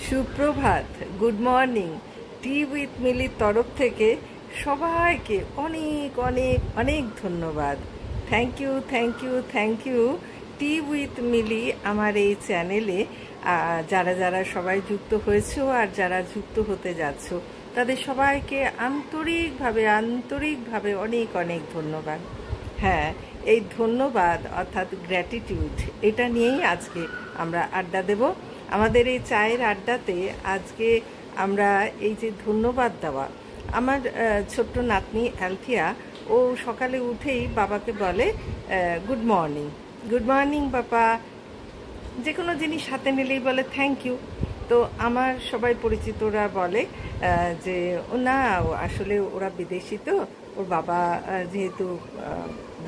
সুপ্রভাত, good morning. T with মিলির তরফ থেকে সবাইকে অনেক অনেক অনেক ধন্যবাদ। Thank you, thank you, thank you. Tea with Mili আমার এই চ্যানেলে যারা যারা সবাই যুক্ত হয়েছো আর যারা যুক্ত হতে যাচ্ছ তাদের সবাইকে আন্তরিকভাবে অনেক অনেক ধন্যবাদ। হ্যাঁ, এই ধন্যবাদ অর্থাৎ গ্র্যাটিটিউড, এটা নিয়েই আজকে আমরা আড্ডা দেব। আমাদের এই চায়ের আড্ডাতে আজকে আমরা এই যে ধন্যবাদ দেওয়া, আমার ছোট্ট নাতনি অ্যালথিয়া, ও সকালে উঠেই বাবাকে বলে গুড মর্নিং, গুড মর্নিং বাবা। যে কোনো জিনিস হাতে নিলেই বলে থ্যাংক ইউ। তো আমার সবাই পরিচিতরা বলে যে ও না, আসলে ওরা বিদেশি, তো ওর বাবা যেহেতু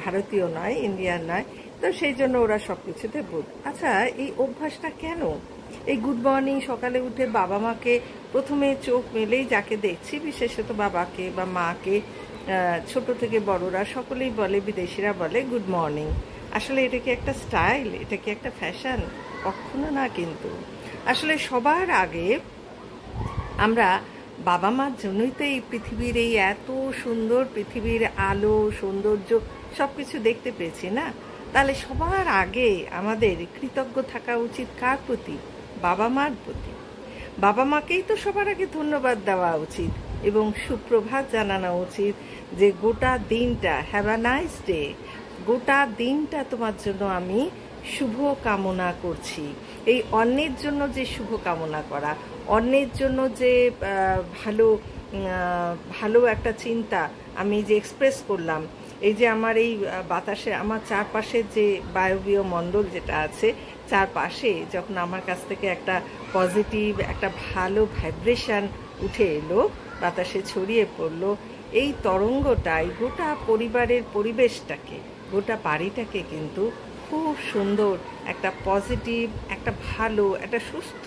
ভারতীয় নয়, ইন্ডিয়ান নয়, তো সেই জন্য ওরা সব কিছুতে আচ্ছা, এই অভ্যাসটা কেন? এই গুড মর্নিং সকালে উঠে বাবা মাকে প্রথমে চোখ মেলেই যাকে দেখছি, বিশেষত বাবাকে বা মাকে, ছোট থেকে বড়রা সকলেই বলে, বিদেশিরা বলে গুড মর্নিং। আসলে এটা কি একটা স্টাইল? এটা কি একটা ফ্যাশন? কখনো না। কিন্তু আসলে সবার আগে আমরা বাবা মার জন্যই তো এই পৃথিবীর, এই এত সুন্দর পৃথিবীর আলো সৌন্দর্য সব কিছু দেখতে পেয়েছি না? তাহলে সবার আগে আমাদের কৃতজ্ঞ থাকা উচিত কার প্রতি? বাবা মার প্রতি। বাবা মাকেই তো সবার আগে ধন্যবাদ দেওয়া উচিত এবং সুপ্রভাত জানানো উচিত যে গোটা দিনটা, হ্যাভ আ নাইস ডে, গোটা দিনটা তোমার জন্য আমি শুভ কামনা করছি। এই অন্যের জন্য যে শুভ কামনা করা, অন্যের জন্য যে ভালো একটা চিন্তা আমি যে এক্সপ্রেস করলাম, এই যে আমার এই বাতাসে, আমার চারপাশের যে বায়বীয় মণ্ডল যেটা আছে, চারপাশে যখন আমার কাছ থেকে একটা পজিটিভ, একটা ভালো ভাইব্রেশন উঠে এলো, বাতাসে ছড়িয়ে পড়লো, এই তরঙ্গটাই গোটা পরিবারের পরিবেশটাকে, গোটা বাড়িটাকে কিন্তু খুব সুন্দর একটা পজিটিভ, একটা ভালো, একটা সুস্থ,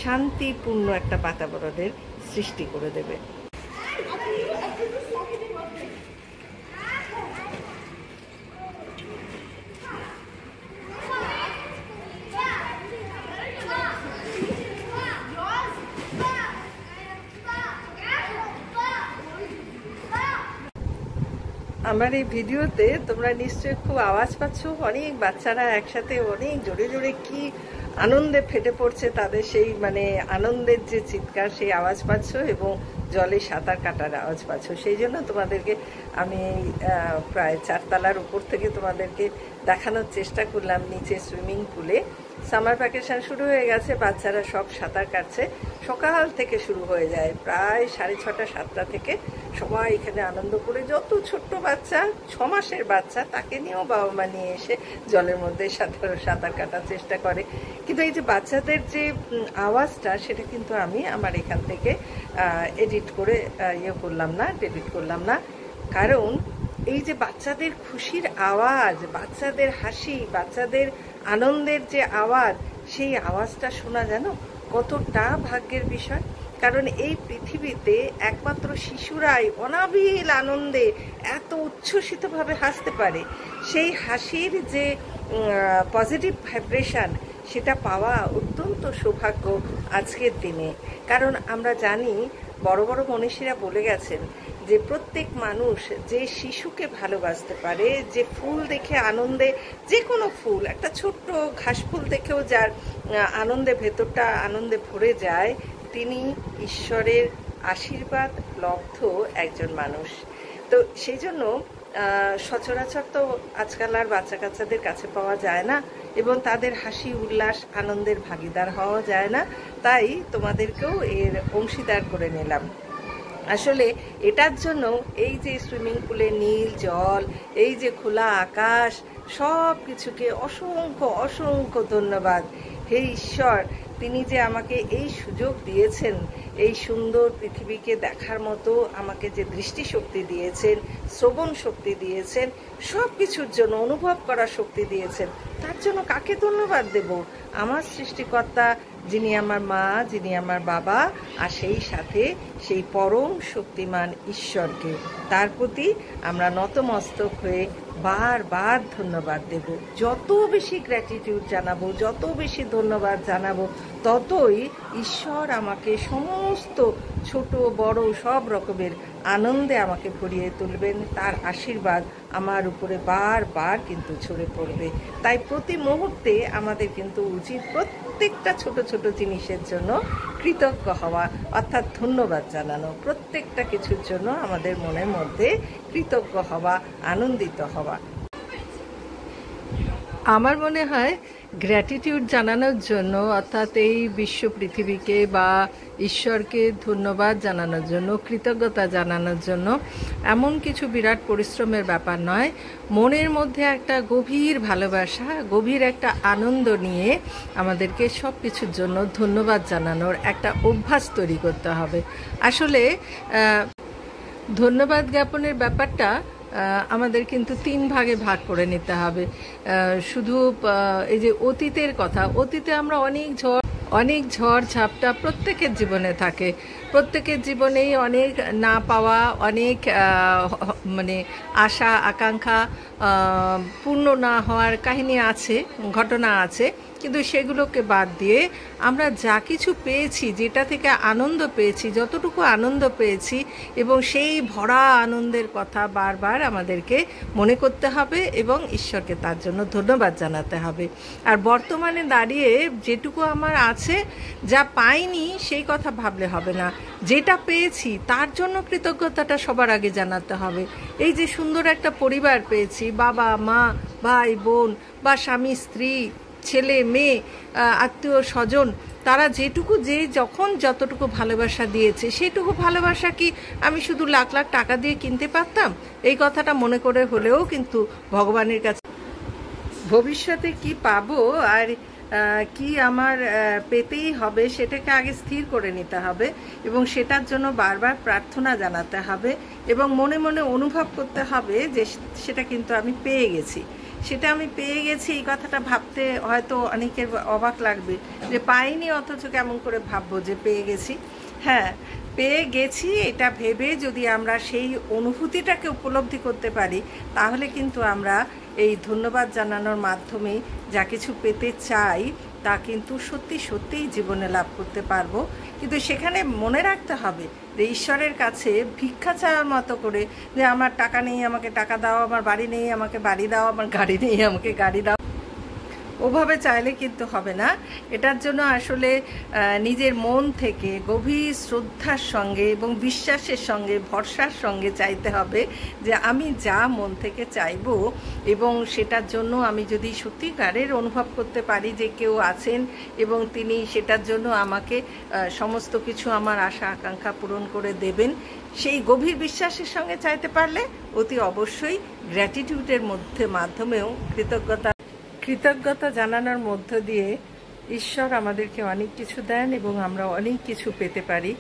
শান্তিপূর্ণ একটা বাতাবরণের সৃষ্টি করে দেবে। আমার এই ভিডিওতে তোমরা নিশ্চয়ই খুব আওয়াজ পাচ্ছ, অনেক বাচ্চারা একসাথে অনেক জোরে জোরে কি আনন্দে ফেটে পড়ছে, তাদের সেই আনন্দের যে চিৎকার, সেই আওয়াজ পাচ্ছ, এবং জলে সাঁতার কাটার আওয়াজ পাচ্ছ। সেই জন্য তোমাদেরকে আমি প্রায় 4 তলার উপর থেকে তোমাদেরকে দেখানোর চেষ্টা করলাম নিচে সুইমিং পুলে। সামার ভ্যাকেশন শুরু হয়ে গেছে, বাচ্চারা সব সাঁতার কাটছে, সকাল থেকে শুরু হয়ে যায়, প্রায় 6:30 7টা থেকে সবাই এখানে আনন্দ করে। যত ছোট্ট বাচ্চা, 6 মাসের বাচ্চা, তাকে নিয়েও বাবা মা নিয়ে এসে জলের মধ্যে সাঁতার কাটার চেষ্টা করে। কিন্তু এই যে বাচ্চাদের যে আওয়াজটা, সেটা কিন্তু আমি আমার এখান থেকে এডিট করে ডেলিট করলাম না, কারণ এই যে বাচ্চাদের খুশির আওয়াজ, বাচ্চাদের হাসি, বাচ্চাদের আনন্দের যে আওয়াজ, সেই আওয়াজটা শোনা যেন কতটা ভাগ্যের বিষয়। কারণ এই পৃথিবীতে একমাত্র শিশুরাই অনাবিল আনন্দে এত উচ্ছ্বসিতভাবে হাসতে পারে। সেই হাসির যে পজিটিভ ভাইব্রেশন, সেটা পাওয়া অত্যন্ত সৌভাগ্য আজকের দিনে। কারণ আমরা জানি, বড় বড় মনীষীরা বলে গেছেন যে প্রত্যেক মানুষ যে শিশুকে ভালোবাসতে পারে, যে ফুল দেখে আনন্দে, যে কোনো ফুল, একটা ছোট্ট ঘাস ফুল দেখেও যার আনন্দে, ভেতরটা আনন্দে ভরে যায়, তিনি ঈশ্বরের আশীর্বাদ লব্ধ একজন মানুষ। তো সেই জন্য সচরাচর তো আজকাল আর বাচ্চা কাচ্চাদের কাছে পাওয়া যায় না, এবং তাদের হাসি উল্লাস আনন্দের ভাগিদার হওয়া যায় না। তাই তোমাদেরকেও এর অংশীদার করে নিলাম। আসলে এটার জন্য এই যে সুইমিং পুলে নীল জল, এই যে খোলা আকাশ, সব কিছুকে অসংখ্য অসংখ্য ধন্যবাদ। হে ঈশ্বর, তিনি যে আমাকে এই সুযোগ দিয়েছেন, এই সুন্দর পৃথিবীকে দেখার মতো আমাকে যে দৃষ্টিশক্তি দিয়েছেন, শ্রবণ শক্তি দিয়েছেন, সব কিছুর জন্য অনুভব করার শক্তি দিয়েছেন, তার জন্য কাকে ধন্যবাদ দেব? আমার সৃষ্টিকর্তা যিনি আমার মা, যিনি আমার বাবা, আর সেই সাথে সেই পরম শক্তিমান ঈশ্বরকে। তার প্রতি আমরা নতমস্তক হয়ে বারবার ধন্যবাদ দেব। যত বেশি গ্র্যাটিটিউড জানাবো, যত বেশি ধন্যবাদ জানাবো, ততই ঈশ্বর আমাকে সমস্ত ছোট বড় সব রকমের আনন্দে আমাকে ভরিয়ে তুলবেন। তার আশীর্বাদ আমার উপরে বারবার কিন্তু ছড়ে পড়বে। তাই প্রতি মুহূর্তে আমাদের কিন্তু উচিত প্রত্যেকটা ছোট ছোট জিনিসের জন্য কৃতজ্ঞ হওয়া, অর্থাৎ ধন্যবাদ জানানো। প্রত্যেকটা কিছুর জন্য আমাদের মনের মধ্যে কৃতজ্ঞ হওয়া, আনন্দিত হওয়া। আমার মনে হয় গ্র্যাটিটিউড জানানোর জন্য, অর্থাৎ এই বিশ্ব পৃথিবীকে বা ঈশ্বরকে ধন্যবাদ জানানোর জন্য, কৃতজ্ঞতা জানানোর জন্য এমন কিছু বিরাট পরিশ্রমের ব্যাপার নয়। মনের মধ্যে একটা গভীর ভালোবাসা, গভীর একটা আনন্দ নিয়ে আমাদেরকে সব কিছুর জন্য ধন্যবাদ জানানোর একটা অভ্যাস তৈরি করতে হবে। আসলে ধন্যবাদ জ্ঞাপনের ব্যাপারটা আমাদের কিন্তু 3 ভাগে ভাগ করে নিতে হবে। শুধু এই যে অতীতের কথা, অতীতে আমরা অনেক ঝড় ঝাপটা প্রত্যেকের জীবনে থাকে। প্রত্যেকের জীবনেই অনেক না পাওয়া, অনেক মানে আশা আকাঙ্ক্ষা পূর্ণ না হওয়ার কাহিনী আছে, ঘটনা আছে। কিন্তু সেগুলোকে বাদ দিয়ে আমরা যা কিছু পেয়েছি, যেটা থেকে আনন্দ পেয়েছি, যতটুকু আনন্দ পেয়েছি, এবং সেই ভরা আনন্দের কথা বারবার আমাদেরকে মনে করতে হবে এবং ঈশ্বরকে তার জন্য ধন্যবাদ জানাতে হবে। আর বর্তমানে দাঁড়িয়ে যেটুকু আমার আছে, যা পাইনি সেই কথা ভাবলে হবে না। যেটা পেয়েছি তার জন্য কৃতজ্ঞতাটা সবার আগে জানাতে হবে। এই যে সুন্দর একটা পরিবার পেয়েছি, বাবা মা, ভাই বোন, বা স্বামী স্ত্রী, ছেলে মেয়ে, আত্মীয় স্বজন, তারা যেটুকু যখন যতটুকু ভালোবাসা দিয়েছে, সেইটুকু ভালোবাসা কি আমি শুধু লাখ লাখ টাকা দিয়ে কিনতে পারতাম? এই কথাটা মনে করে হলেও কিন্তু ভগবানের কাছে ভবিষ্যতে কি পাবো আর কি আমার পেতেই হবে সেটাকে আগে স্থির করে নিতে হবে, এবং সেটার জন্য বারবার প্রার্থনা জানাতে হবে, এবং মনে মনে অনুভব করতে হবে যে সেটা কিন্তু আমি পেয়ে গেছি। সেটা আমি পেয়ে গেছি, এই কথাটা ভাবতে হয়তো অনেকের অবাক লাগবে যে পাইনি, অথচ কেমন করে ভাববো যে পেয়ে গেছি। হ্যাঁ, পেয়ে গেছি এটা ভেবে যদি আমরা সেই অনুভূতিটাকে উপলব্ধি করতে পারি, তাহলে কিন্তু আমরা এই ধন্যবাদ জানানোর মাধ্যমে যা কিছু পেতে চাই তা কিন্তু সত্যি সত্যিই জীবনে লাভ করতে পারবো। কিন্তু সেখানে মনে রাখতে হবে যে ঈশ্বরের কাছে ভিক্ষা চাওয়ার মতো করে যে আমার টাকা নেই আমাকে টাকা দাও, আমার বাড়ি নেই আমাকে বাড়ি দাও, আমার গাড়ি নেই আমাকে গাড়ি দাও, ওভাবে চাইলে কিন্তু হবে না। এটার জন্য আসলে নিজের মন থেকে গভীর শ্রদ্ধার সঙ্গে এবং বিশ্বাসের সঙ্গে, ভরসার সঙ্গে চাইতে হবে যে আমি যা মন থেকে চাইবো, এবং সেটার জন্য আমি যদি সত্যিকারের অনুভব করতে পারি যে কেউ আছেন এবং তিনি সেটার জন্য আমাকে সমস্ত কিছু আমার আশা আকাঙ্ক্ষা পূরণ করে দেবেন, সেই গভীর বিশ্বাসের সঙ্গে চাইতে পারলে অতি অবশ্যই গ্র্যাটিটিউডের মাধ্যমেও কৃতজ্ঞতা জানানোর মধ্য দিয়ে ঈশ্বর আমাদেরকে অনেক কিছু দেন এবং আমরা অনেক কিছু পেতে পারি।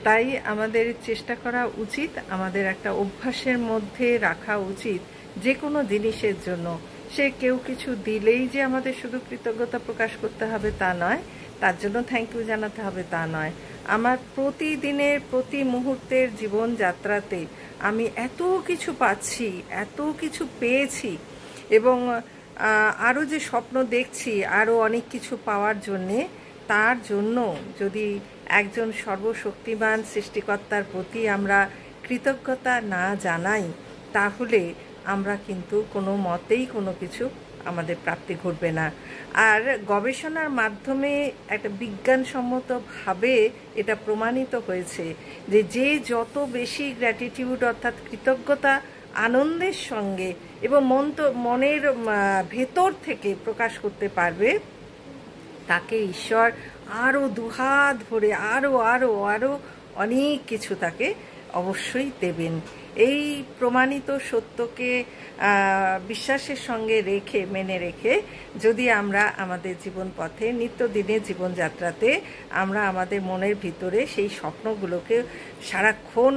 তাই আমাদের চেষ্টা করা উচিত, আমাদের একটা অভ্যাসের মধ্যে রাখা উচিত যে কোনো জিনিসের জন্য। সে কেউ কিছু দিলেই যে আমাদের শুধু কৃতজ্ঞতা প্রকাশ করতে হবে তা নয়, তার জন্য থ্যাংক ইউ জানাতে হবে তা নয়। আমার প্রতিদিনের প্রতি মুহূর্তের জীবনযাত্রাতে আমি এত কিছু পাচ্ছি, এত কিছু পেয়েছি, এবং আরও যে স্বপ্ন দেখছি আরও অনেক কিছু পাওয়ার জন্যে, তার জন্য যদি একজন সর্বশক্তিমান সৃষ্টিকর্তার প্রতি আমরা কৃতজ্ঞতা না জানাই, তাহলে আমরা কিন্তু কোনো মতেই কোনো কিছু আমাদের প্রাপ্তি ঘটবে না। আর গবেষণার মাধ্যমে একটা বিজ্ঞানসম্মতভাবে এটা প্রমাণিত হয়েছে যে যত বেশি গ্র্যাটিটিউড অর্থাৎ কৃতজ্ঞতা আনন্দের সঙ্গে এবং মনের ভেতর থেকে প্রকাশ করতে পারবে, তাকে ঈশ্বর আরও দুহাত ভরে আরও আরও আরও অনেক কিছু তাকে অবশ্যই দেবেন। এই প্রমাণিত সত্যকে বিশ্বাসের সঙ্গে রেখে মেনে রেখে যদি আমরা আমাদের জীবন পথে নিত্যদিনের জীবনযাত্রাতে আমরা আমাদের মনের ভিতরে সেই স্বপ্নগুলোকে সারাক্ষণ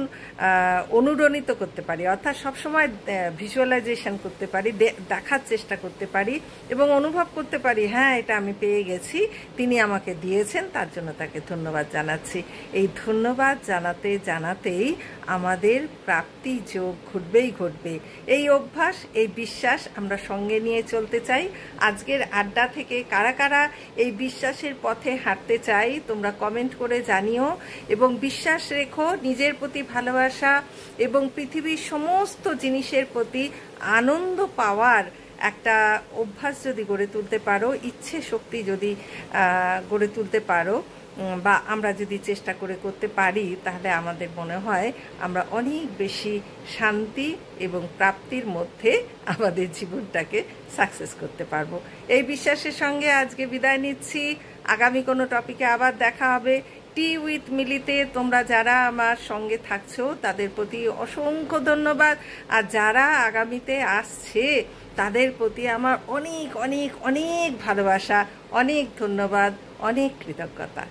অনুরণিত করতে পারি, অর্থাৎ সবসময় ভিজুয়ালাইজেশন করতে পারি, দেখার চেষ্টা করতে পারি এবং অনুভব করতে পারি হ্যাঁ এটা আমি পেয়ে গেছি, তিনি আমাকে দিয়েছেন, তার জন্য তাকে ধন্যবাদ জানাচ্ছি। এই ধন্যবাদ জানাতে জানাতেই আমাদের প্রাপ্তি যোগ ঘটবে। এই অভ্যাস, এই বিশ্বাস আমরা সঙ্গে নিয়ে চলতে চাই। আজকের আড্ডা থেকে কারা কারা এই বিশ্বাসের পথে হাঁটতে চাই তোমরা কমেন্ট করে জানিও, এবং বিশ্বাস রেখো নিজের প্রতি ভালোবাসা এবং পৃথিবীর সমস্ত জিনিসের প্রতি আনন্দ পাওয়ার একটা অভ্যাস যদি গড়ে তুলতে পারো, ইচ্ছে শক্তি যদি গড়ে তুলতে পারো বা আমরা যদি চেষ্টা করে করতে পারি, তাহলে আমাদের মনে হয় আমরা অনেক বেশি শান্তি এবং প্রাপ্তির মধ্যে আমাদের জীবনটাকে সাকসেস করতে পারবো। এই বিশ্বাসের সঙ্গে আজকে বিদায় নিচ্ছি। আগামী কোনো টপিকে আবার দেখা হবে। টি উইথ মিলিতে তোমরা যারা আমার সঙ্গে থাকছো তাদের প্রতি অসংখ্য ধন্যবাদ, আর যারা আগামীতে আসছে তাদের প্রতি আমার অনেক অনেক অনেক ভালোবাসা, অনেক ধন্যবাদ, অনেক কৃতজ্ঞতা।